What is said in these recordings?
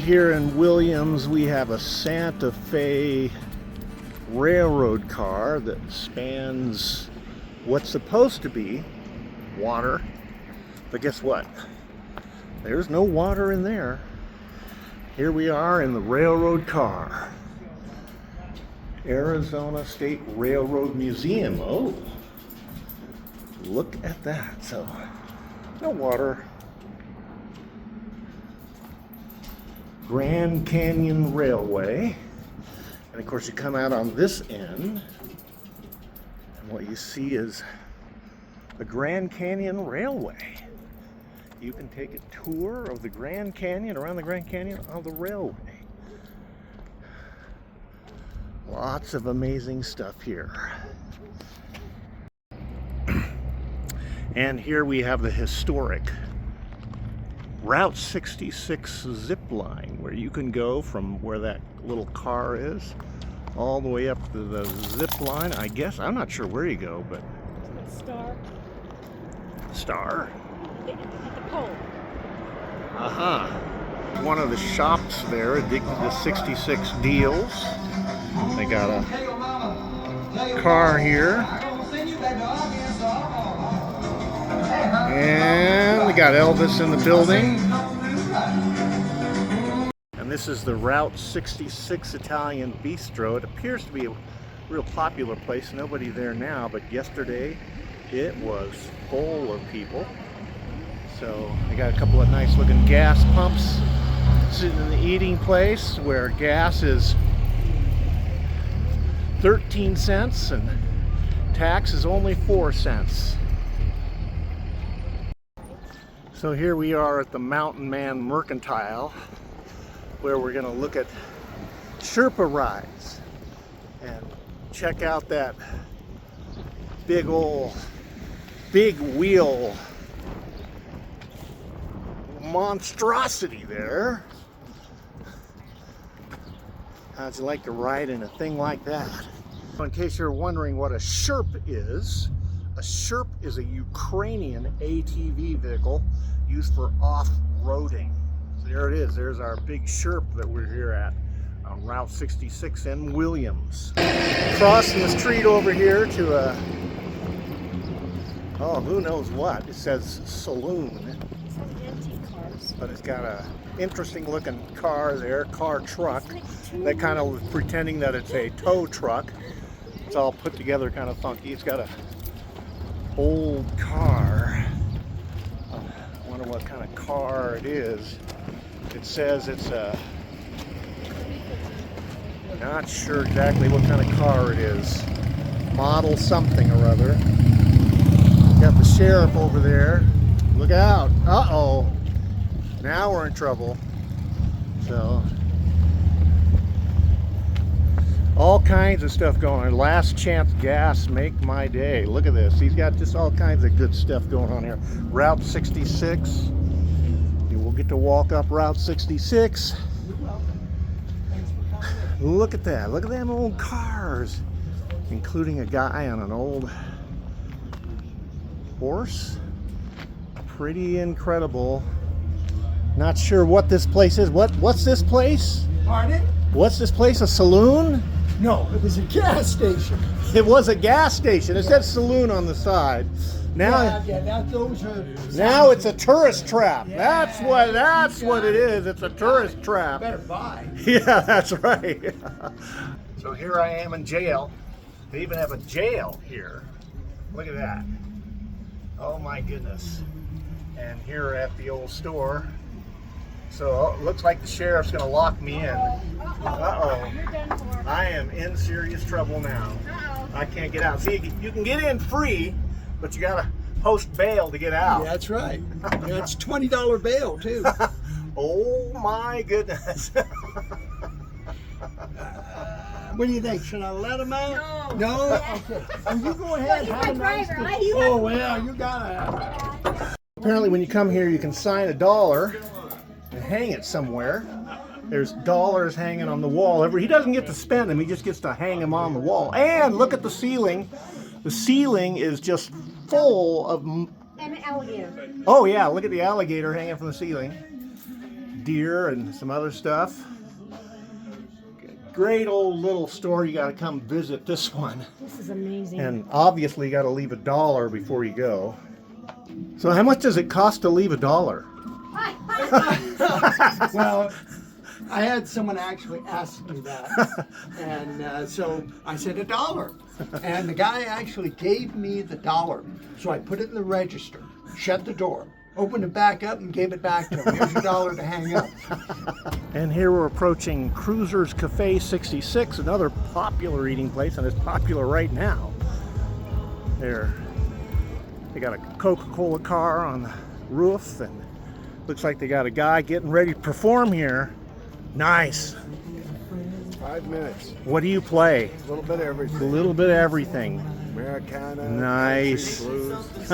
here in Williams, we have a Santa Fe railroad car that spans what's supposed to be water. But guess what? There's no water in there. Here we are in the railroad car. Arizona State Railroad Museum. Oh, look at that. So, no water. Grand Canyon Railway. And of course you come out on this end, and what you see is the Grand Canyon Railway. You can take a tour of the Grand Canyon, around the Grand Canyon on the railway. Lots of amazing stuff here. And here we have the historic Route 66 zip line, where you can go from where that little car is all the way up to the zip line. I guess, I'm not sure where you go, but... Star? At the pole. Uh-huh. One of the shops there, the 66 deals. They got a car here. And we got Elvis in the building. And this is the Route 66 Italian Bistro. It appears to be a real popular place. Nobody there now, but yesterday it was full of people. So they got a couple of nice looking gas pumps sitting in the eating place where gas is 13 cents and tax is only 4 cents. So here we are at the Mountain Man Mercantile, where we're going to look at Sherpa rides and check out that big wheel monstrosity there. How'd you like to ride in a thing like that? In case you're wondering what a Sherp is a Ukrainian ATV vehicle used for off-roading. So there it is. There's our big Sherp that we're here at on Route 66 in Williams. Crossing the street over here to a, oh, who knows what. It says saloon. It's all antique cars. But it's got a interesting looking car there, truck. That kind of pretending that it's a tow truck. It's all put together kind of funky. It's got a old car. I wonder what kind of car it is. It says it's a, not sure exactly what kind of car it is. Model something or other. Got the sheriff over there. Look out. Uh-oh. Now we're in trouble. So, all kinds of stuff going on. Last chance gas, make my day. Look at this. He's got just all kinds of good stuff going on here. Route 66. You will get to walk up Route 66. Look at that. Look at them old cars. Including a guy on an old horse. Pretty incredible. Not sure what this place is. What's this place? Pardon? What's this place? A saloon? No, it was a gas station. It was a gas station. It said saloon on the side. Now, now it's a tourist trap. Yeah. That's what it is. It's a tourist trap. Better buy. Yeah, that's right. So here I am in jail. They even have a jail here. Look at that. Oh my goodness. And here at the old store. So it looks like the sheriff's going to lock me in. Uh-oh. You're done for. I am in serious trouble now. I can't get out. See, you can get in free, but you got to post bail to get out. Yeah, that's right. Yeah, it's $20 bail, too. Oh my goodness. What do you think? Should I let him out? No. No? Okay. Well, you go ahead. Well, Have a you're my nice driver. day. Oh, well, you gotta. Apparently when you come here, you can sign $1 and hang it somewhere. There's dollars hanging on the wall. He doesn't get to spend them, he just gets to hang them on the wall. And look at the ceiling. The ceiling is just full of... And an alligator. Oh yeah, look at the alligator hanging from the ceiling. deer and some other stuff. Great old little store. You got to come visit this one. This is amazing. And obviously you got to leave $1 before you go. So how much does it cost to leave $1? Well, I had someone actually ask me that, and so I said $1, and the guy actually gave me the $1. So I put it in the register, shut the door, opened it back up, and gave it back to him. Here's your $1 to hang up. And here we're approaching Cruiser's Café 66, another popular eating place, and it's popular right now. They got a Coca-Cola car on the roof, and looks like they got a guy getting ready to perform here. Nice. 5 minutes. What do you play? A little bit of everything. A little bit of everything. Americana. Nice. Country, blues.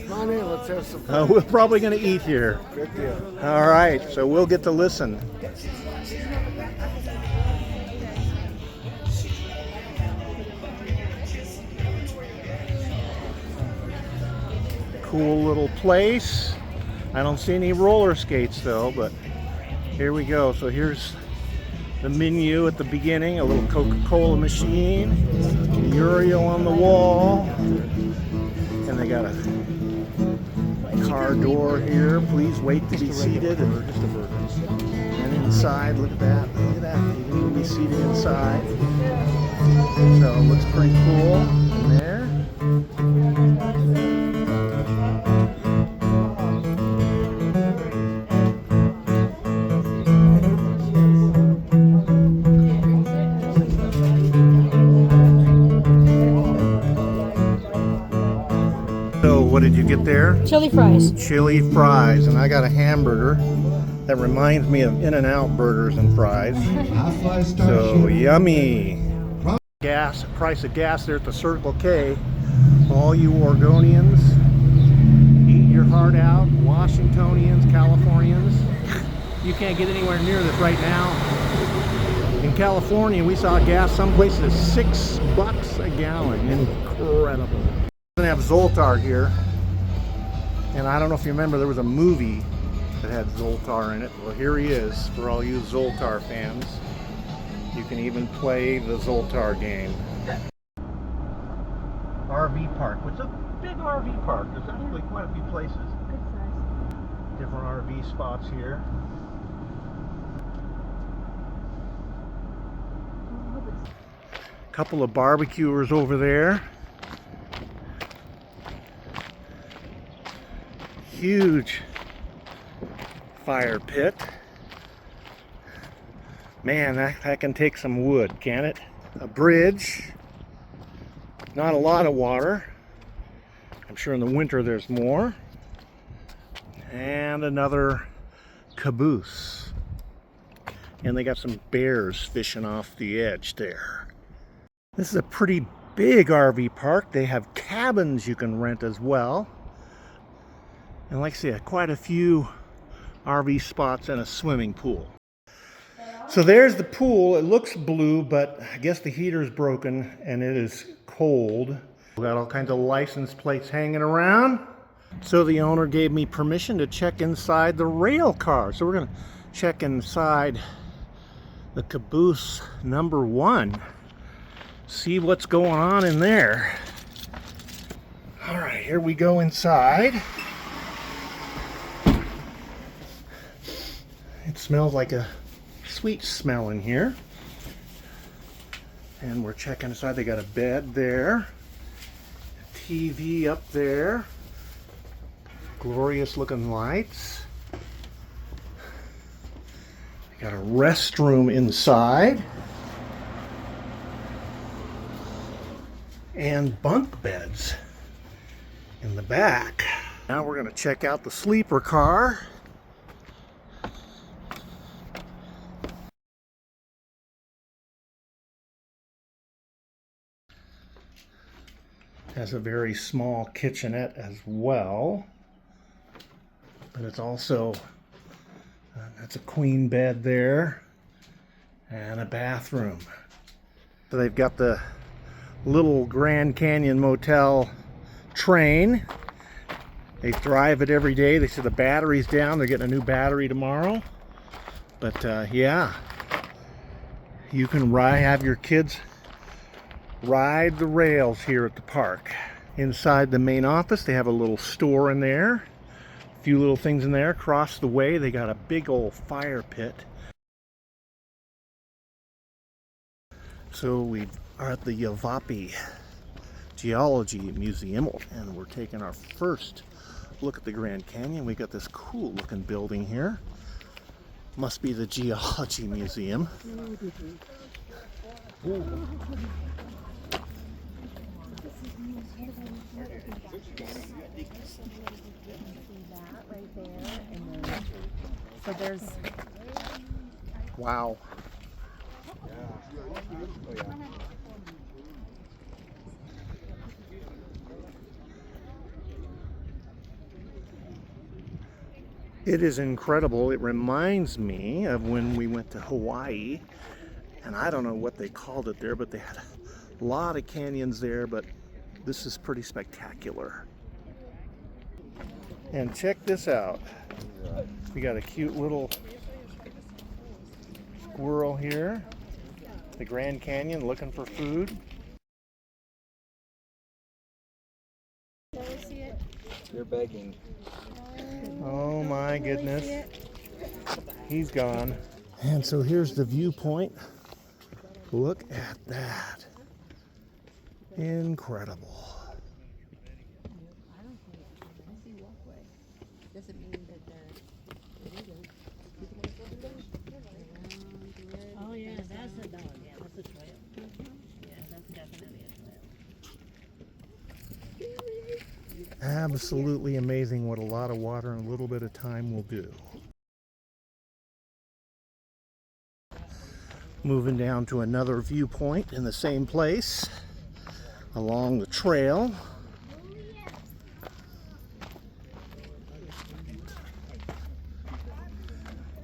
Come on in, let's have some fun. We're probably going to eat here. Good deal. All right, so we'll get to listen. Cool little place. I don't see any roller skates though, but here we go. So here's the menu at the beginning, a little Coca-Cola machine, Uriel on the wall, and they got a car door here. Please wait to be seated. And inside, look at that. Look at that. You can even be seated inside. So it looks pretty cool in there. So what did you get there? Chili fries. Chili fries, and I got a hamburger that reminds me of In-N-Out burgers and fries. So yummy. Gas, price of gas there at the Circle K. All you Oregonians, eat your heart out. Washingtonians, Californians, you can't get anywhere near this right now. In California, we saw gas some places $6 a gallon. Incredible. We're gonna have Zoltar here, and I don't know if you remember, there was a movie that had Zoltar in it. Well, here he is for all you Zoltar fans. You can even play the Zoltar game. RV park. It's a big RV park. There's actually quite a few places. Good size. Different RV spots here. Couple of barbecuers over there. Huge fire pit. Man, that can take some wood, can it? A bridge. Not a lot of water. I'm sure in the winter there's more. And another caboose. And they got some bears fishing off the edge there. This is a pretty big RV park. They have cabins you can rent as well. And like I said, quite a few RV spots and a swimming pool. So there's the pool. It looks blue, but I guess the heater's broken and it is cold. We got all kinds of license plates hanging around. So the owner gave me permission to check inside the rail car. So we're gonna check inside the caboose number 1. See what's going on in there. All right, here we go inside. It smells like a sweet smell in here. And we're checking inside. They got a bed there, a TV up there, glorious looking lights. They got a restroom inside and bunk beds in the back. Now we're going to check out the sleeper car. Has a very small kitchenette as well, but it's also that's a queen bed there and a bathroom. So they've got the little Grand Canyon Motel train. They drive it every day. They say the battery's down. They're getting a new battery tomorrow. But yeah, you can have your kids ride the rails here at the park. Inside the main office, they have a little store in there. A few little things in there. Across the way, they got a big old fire pit. So we are at the Yavapi Geology Museum, and we're taking our first look at the Grand Canyon. We got this cool looking building here. Must be the Geology Museum. So there's Wow. It is incredible. It reminds me of when we went to Hawaii, and I don't know what they called it there, but they had a lot of canyons there, but this is pretty spectacular. And check this out. We got a cute little squirrel here. The Grand Canyon looking for food. You're begging. Oh my goodness. He's gone. And so here's the viewpoint. Look at that. Incredible. oh yeah, that's a dog. Yeah, that's a trail. Yeah, that's definitely a trail. Absolutely amazing what a lot of water in a little bit of time will do. Moving down to another viewpoint in the same place along the trail.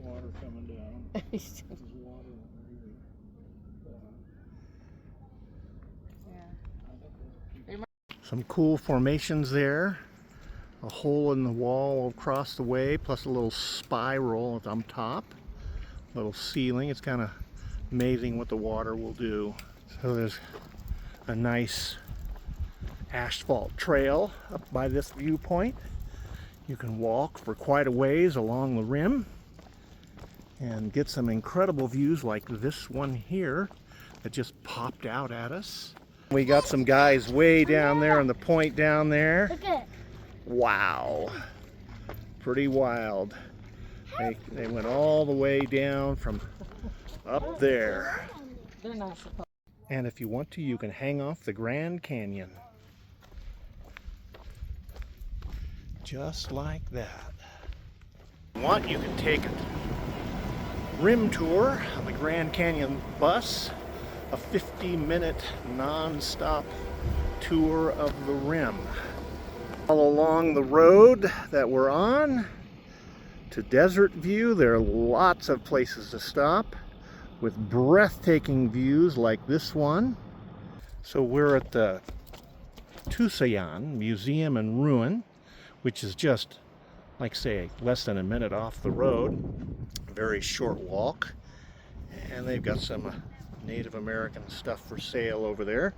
Water coming down. Some cool formations there. A hole in the wall across the way, plus a little spiral on top. Little ceiling. It's kind of amazing what the water will do. So there's a nice asphalt trail up by this viewpoint. You can walk for quite a ways along the rim and get some incredible views like this one here that just popped out at us. We got some guys way down there on the point down there. Look at it. Wow. Pretty wild. They went all the way down from up there. They're not supposed. And if you want to, you can hang off the Grand Canyon. Just like that. If you want, you can take a rim tour on the Grand Canyon bus. A 50-minute non-stop tour of the rim. All along the road that we're on to Desert View, there are lots of places to stop with breathtaking views like this one. So we're at the Tusayan Museum and Ruin, which is just, like say, less than a minute off the road. A very short walk. And they've got some Native American stuff for sale over there.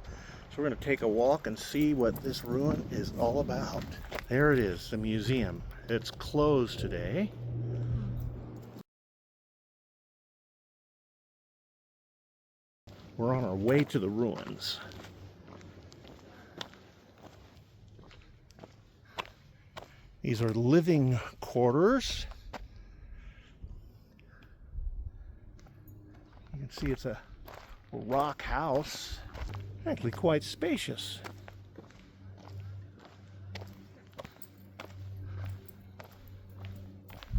So we're going to take a walk and see what this ruin is all about. There it is, the museum. It's closed today. We're on our way to the ruins. These are living quarters. You can see it's a rock house, actually quite spacious.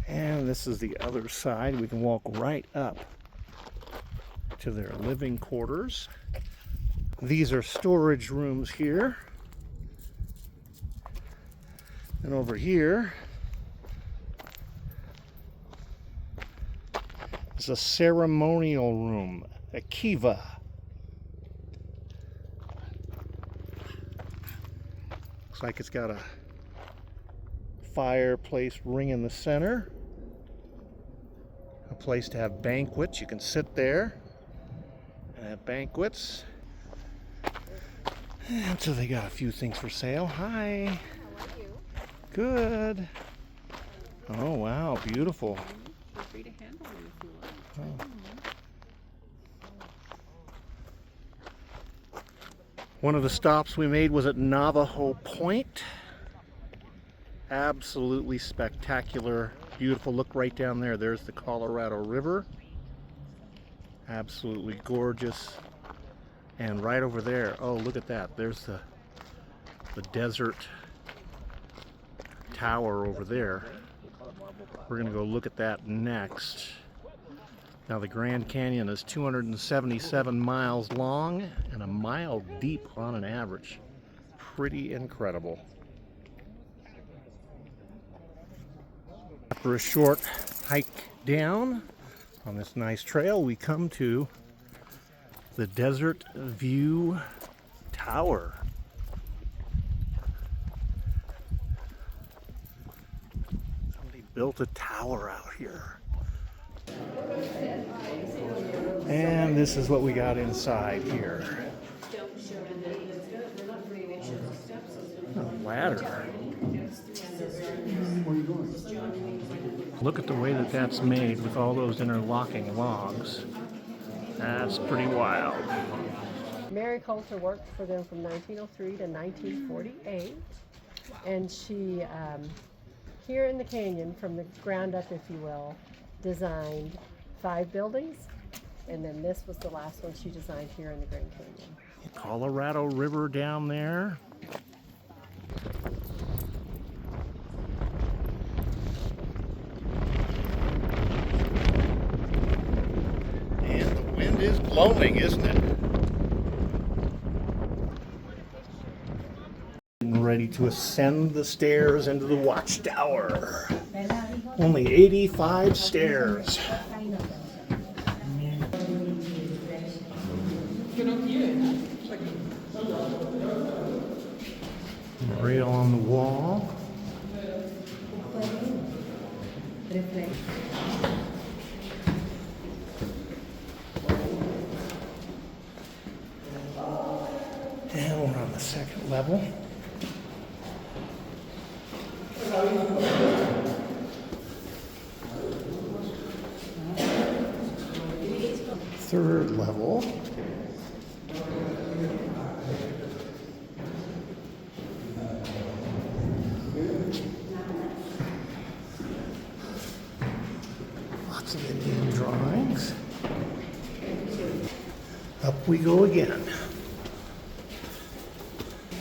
And this is the other side. We can walk right up to their living quarters. These are storage rooms here. And over here is a ceremonial room, a kiva. Looks like it's got a fireplace ring in the center. A good place to have banquets. You can sit there and have banquets. And so they got a few things for sale. Hi. How are you? Good. Oh wow, beautiful. Feel free to handle it if you want. Oh. One of the stops we made was at Navajo Point. Absolutely spectacular, beautiful. Look right down there. There's the Colorado River. Absolutely gorgeous. And right over there, oh look at that. There's the desert tower over there. We're gonna go look at that next. Now the Grand Canyon is 277 miles long and a mile deep on an average. Pretty incredible. After a short hike down on this nice trail, we come to the Desert View Tower. Somebody built a tower out here. And this is what we got inside here. A ladder. Look at the way that that's made with all those interlocking logs. That's pretty wild. Mary Coulter worked for them from 1903 to 1948, and she, here in the canyon, from the ground up, if you will, designed 5 buildings, and then this was the last one she designed here in the Grand Canyon. Colorado River down there. And the wind is blowing, isn't it? Getting ready to ascend the stairs into the Watchtower. Only 85 stairs. Rail on the wall. And we're on the second level. Third level. Lots of Indian drawings. Up we go again.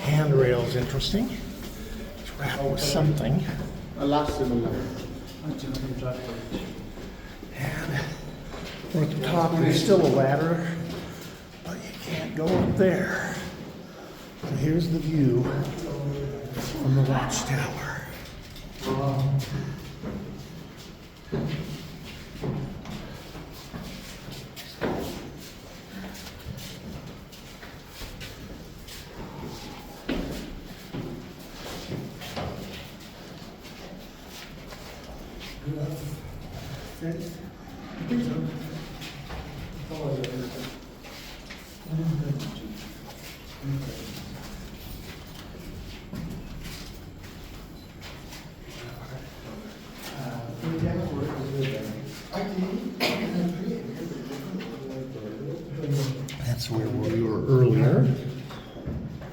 Handrail's interesting. It's wrapped with something. And we're at the top. There's still a ladder, but you can't go up there. So here's the view from the Watchtower. That's where we were earlier.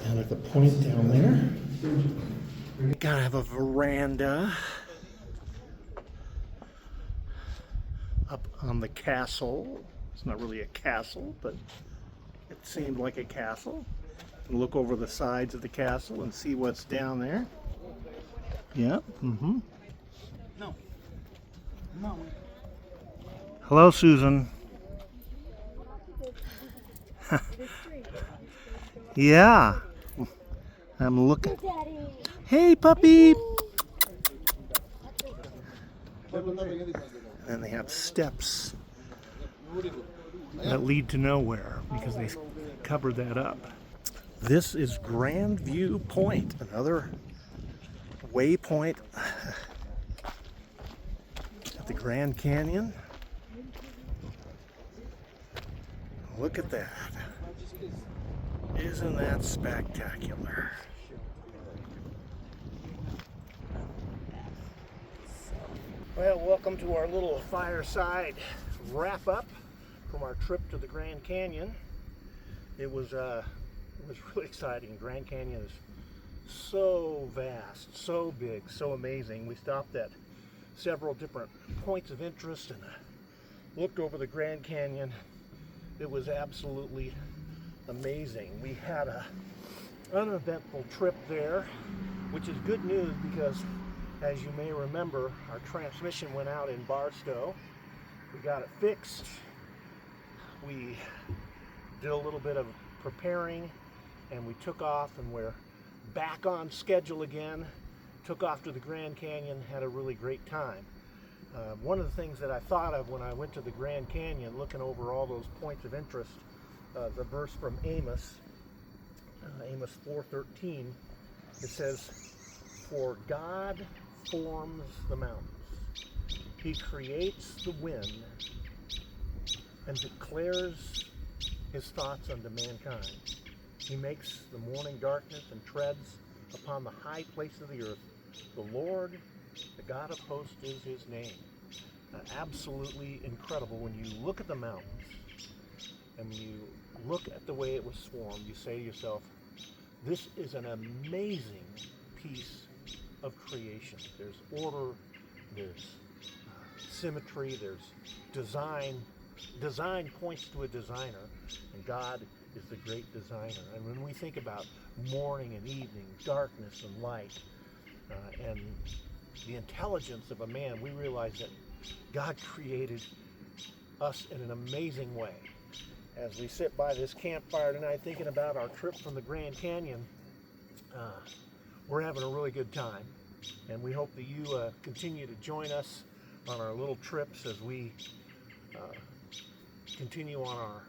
Down at the point down there. Gotta have a veranda up on the castle. It's not really a castle, but it seemed like a castle. And look over the sides of the castle and see what's down there. Yeah. Mm-hmm. No. No. Hello, Susan. Yeah. I'm looking. Hey, puppy. And they have steps that lead to nowhere because they covered that up. This is Grand View Point, another waypoint at the Grand Canyon. Look at that. Isn't that spectacular? Well, welcome to our little fireside wrap up from our trip to the Grand Canyon. It was really exciting. Grand Canyon is so vast, so big, so amazing. We stopped at several different points of interest and looked over the Grand Canyon. It was absolutely amazing. We had an uneventful trip there, which is good news because, as you may remember, our transmission went out in Barstow. We got it fixed. We did a little bit of preparing and we took off, and we're back on schedule again. Took off to the Grand Canyon, had a really great time. One of the things that I thought of when I went to the Grand Canyon, looking over all those points of interest, the verse from Amos 4:13, it says, "For God forms the mountains. He creates the wind and declares his thoughts unto mankind. He makes the morning darkness and treads upon the high place of the earth. The Lord, the God of hosts, is his name." Absolutely incredible. When you look at the mountains and when you look at the way it was formed, you say to yourself, this is an amazing piece of creation. There's order, there's symmetry, there's design. Design points to a designer, and God is the great designer. And when we think about morning and evening, darkness and light, and the intelligence of a man, we realize that God created us in an amazing way. As we sit by this campfire tonight thinking about our trip from the Grand Canyon, we're having a really good time, and we hope that you continue to join us on our little trips as we continue on our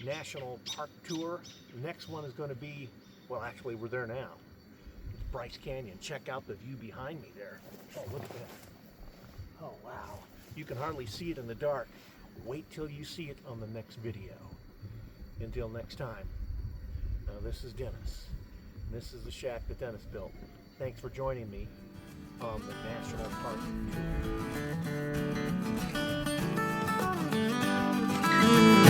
national park tour. The next one is going to be, well, actually we're there now. It's Bryce Canyon. Check out the view behind me there. Oh, look at that. Oh, wow. You can hardly see it in the dark. Wait till you see it on the next video. Until next time, this is Dennis. And this is the shack that Dennis built. Thanks for joining me on the National Park Tour.